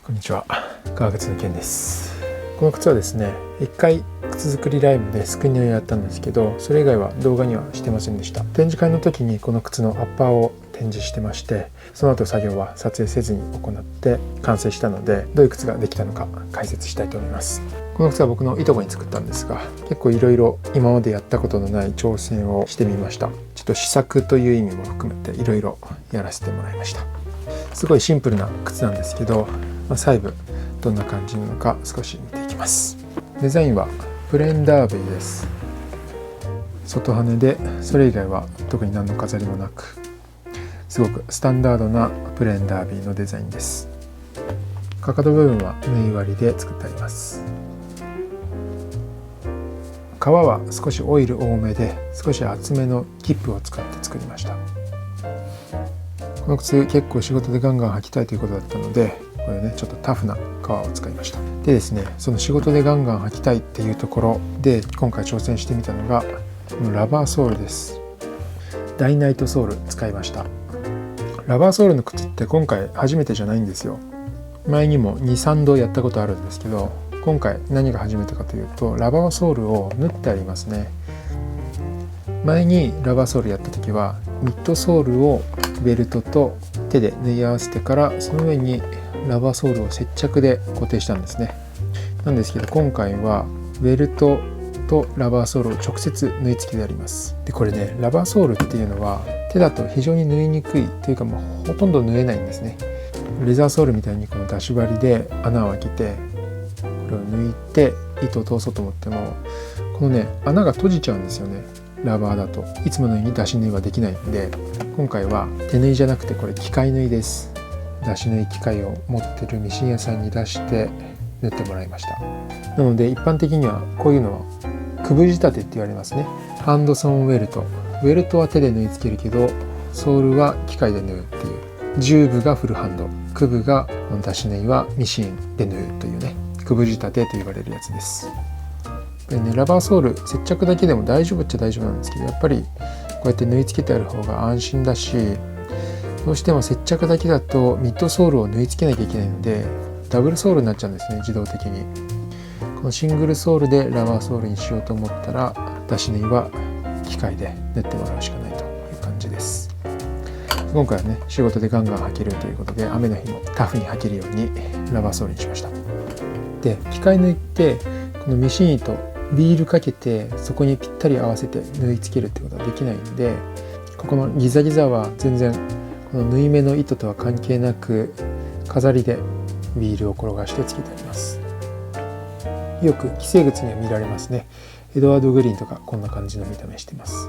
こんにちは、革靴の健です。この靴はですね、1回靴作りライブでスクリーンをやったんですけど、それ以外は動画にはしてませんでした。展示会の時にこの靴のアッパーを展示してまして、その後作業は撮影せずに行って完成したので、どういう靴ができたのか解説したいと思います。この靴は僕のいとこに作ったんですが、結構いろいろ今までやったことのない挑戦をしてみました。ちょっと試作という意味も含めていろいろやらせてもらいました。すごいシンプルな靴なんですけど、細部どんな感じなのか少し見ていきます。デザインはプレーンダービーです。外羽で、それ以外は特に何の飾りもなく、すごくスタンダードなプレーンダービーのデザインです。かかと部分は縫い割りで作ってあります。革は少しオイル多めで、少し厚めのキップを使って作りました。この靴結構仕事でガンガン履きたいということだったので、これねちょっとタフな革を使いました。でですね、その仕事でガンガン履きたいっていうところで今回挑戦してみたのがこのラバーソールです。ダイナイトソール使いました。ラバーソールの靴って今回初めてじゃないんですよ。前にも 2,3 度やったことあるんですけど、今回何が初めてかというとラバーソールを縫ってありますね。前にラバーソールやった時はミッドソールをベルトと手で縫い合わせてから、その上にラバーソールを接着で固定したんですね。なんですけど今回はベルトとラバーソールを直接縫い付けてあります。でこれね、ラバーソールっていうのは手だと非常に縫いにくいというか、もうほとんど縫えないんですね。レザーソールみたいにこの出し針で穴を開けてこれを抜いて糸を通そうと思っても、このね穴が閉じちゃうんですよね。ラバーだといつものように出し縫いはできないんで、今回は手縫いじゃなくてこれ機械縫いです。出し縫い機械を持ってるミシン屋さんに出して縫ってもらいました。なので一般的にはこういうのはくぶ仕立てって言われますね。ハンドソンウェルト、ウェルトは手で縫い付けるけどソールは機械で縫うっていう、10部がフルハンド、9部が出し縫いはミシンで縫うというね、くぶ仕立てと言われるやつです。でね、ラバーソール接着だけでも大丈夫っちゃ大丈夫なんですけど、やっぱりこうやって縫い付けてある方が安心だし、どうしても接着だけだとミッドソールを縫い付けなきゃいけないのでダブルソールになっちゃうんですね、自動的に。このシングルソールでラバーソールにしようと思ったら、出し縫いは機械で縫ってもらうしかないという感じです。今回はね仕事でガンガン履けるということで、雨の日もタフに履けるようにラバーソールにしました。で機械縫いってこのミシン糸ビールかけてそこにぴったり合わせて縫い付けるってことはできないんで、ここのギザギザは全然この縫い目の糸とは関係なく飾りでビールを転がして付けてあります。よく既製靴には見られますね。エドワード・グリーンとかこんな感じの見た目してます。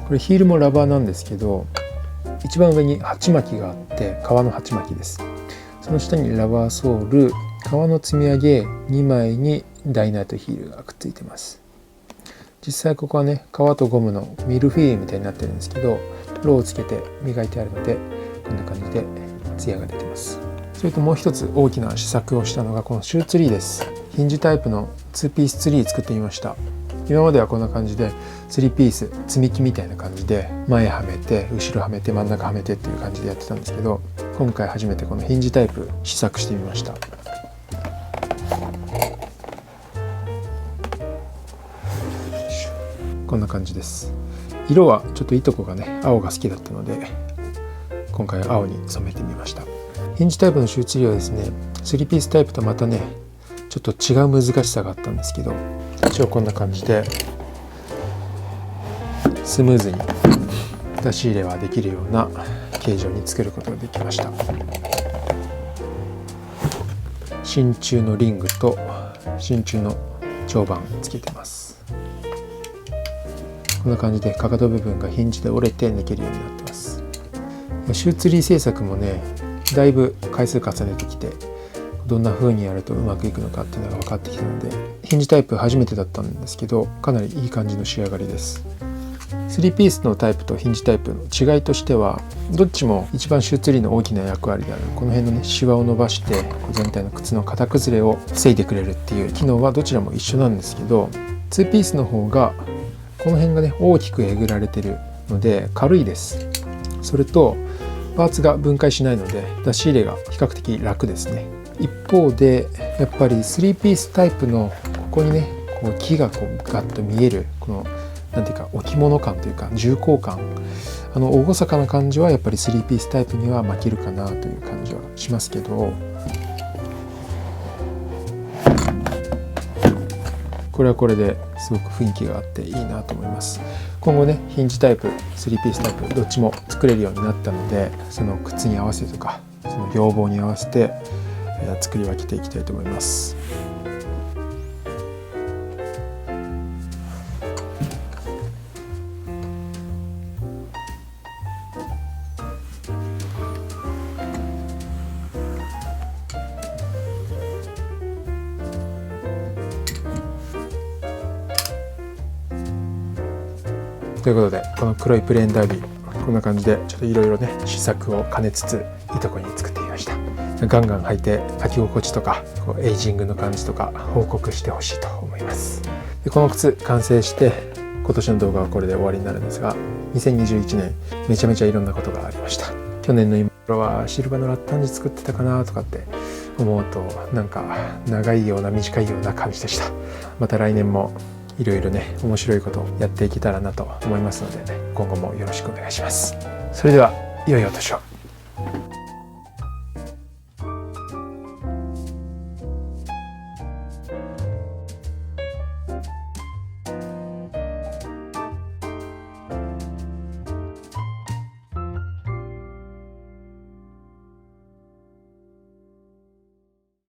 これヒールもラバーなんですけど、一番上に鉢巻きがあって革の鉢巻きです。その下にラバーソール、革の積み上げ2枚にダイナイトヒールがくっついてます。実際ここはね革とゴムのミルフィーユみたいになってるんですけど、ローをつけて磨いてあるのでこんな感じでツヤが出てます。それともう一つ大きな試作をしたのがこのシューツリーです。ヒンジタイプの2ピースツリー作ってみました。今まではこんな感じで3ピース積み木みたいな感じで前はめて後ろはめて真ん中はめてっていう感じでやってたんですけど、今回初めてこのヒンジタイプ試作してみました。こんな感じです。色はちょっといとこがね青が好きだったので今回は青に染めてみました。ヒンジタイプのシューツリーはですね3ピースタイプとまたねちょっと違う難しさがあったんですけど、一応こんな感じでスムーズに出し入れはできるような形状に作ることができました。真鍮のリングと真鍮の長板つけてます。こんな感じでかかと部分がヒンジで折れて抜けるようになってます。シューツリー製作もねだいぶ回数重ねてきて、どんな風にやるとうまくいくのかっていうのが分かってきたので、ヒンジタイプ初めてだったんですけどかなりいい感じの仕上がりです。3ピースのタイプとヒンジタイプの違いとしては、どっちも一番シューツリーの大きな役割であるこの辺のねシワを伸ばして全体の靴の型崩れを防いでくれるっていう機能はどちらも一緒なんですけど、2ピースの方がこの辺がね大きくえぐられてるので軽いです。それとパーツが分解しないので出し入れが比較的楽ですね。一方でやっぱり3ピースタイプのここにねこう木がこうガッと見えるこのなんていうか置物感というか重厚感、厳かな感じはやっぱり3ピースタイプには負けるかなという感じはしますけど、これはこれですごく雰囲気があっていいなと思います。今後ねヒンジタイプ3ピースタイプどっちも作れるようになったので、その靴に合わせとかその要望に合わせて作り分けていきたいと思います。ということでこの黒いプレーンダービーこんな感じでちょっといろいろね試作を兼ねつついいとこに作ってみました。ガンガン履いて履き心地とかこうエイジングの感じとか報告してほしいと思います。でこの靴完成して今年の動画はこれで終わりになるんですが、2021年めちゃめちゃいろんなことがありました。去年の今頃はシルバーのラッタンジ作ってたかなとかって思うとなんか長いような短いような感じでした。また来年もいろいろね面白いことをやっていけたらなと思いますので、ね、今後もよろしくお願いします。それでは良いお年を。